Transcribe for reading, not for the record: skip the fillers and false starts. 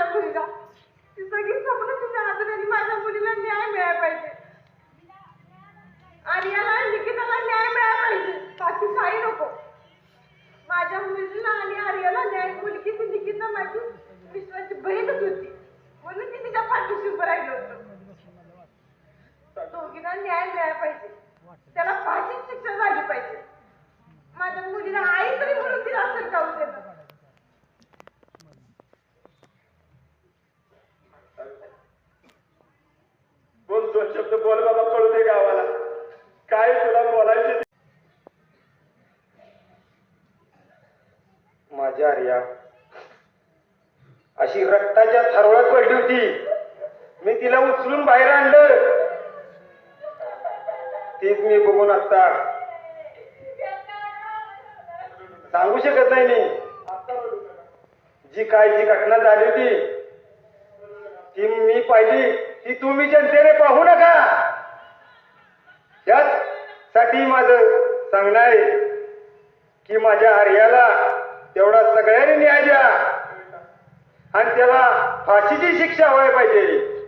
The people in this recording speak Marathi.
माझ्या मुलीला. ती सगळी स्वप्न तिच्या हातून माझ्या मुलीला न्याय मिळाला पाहिजे. आर्याला निकिताला न्याय मिळाला पाहिजे, बाकी काही नको. माझ्या मुलीला आणि आर्याला न्याय. मुलगी ती निकिता माझी विश्वाची बहीणच होती, म्हणून ती तिच्या पाठीशी उभं राहिलं होतं. दोघींना न्याय मिळाला पाहिजे, त्याला फाशीची शिक्षा झाली पाहिजे. माझ्या मुलीला आई तरी म्हणून तिला असं जाऊ देणं. बोल, दोन शब्द बोल बाबा, कळू दे गावाला काय तुला बोलायचे. माझी आर्या अशी रक्ताच्या थरवळ्यात पडली होती, मी तिला उचलून बाहेर आणलं. तीच मी बघून आता सांगू शकत नाही. मी जी घटना झाली होती ती मी पाहिली, ती तुम्ही जनतेने पाहू नका. यासाठी माझं सांगणं आहे की माझ्या आर्याला तेवढा सगळ्यांनी न्याय द्या आणि त्याला फाशीची शिक्षा व्हायला पाहिजे.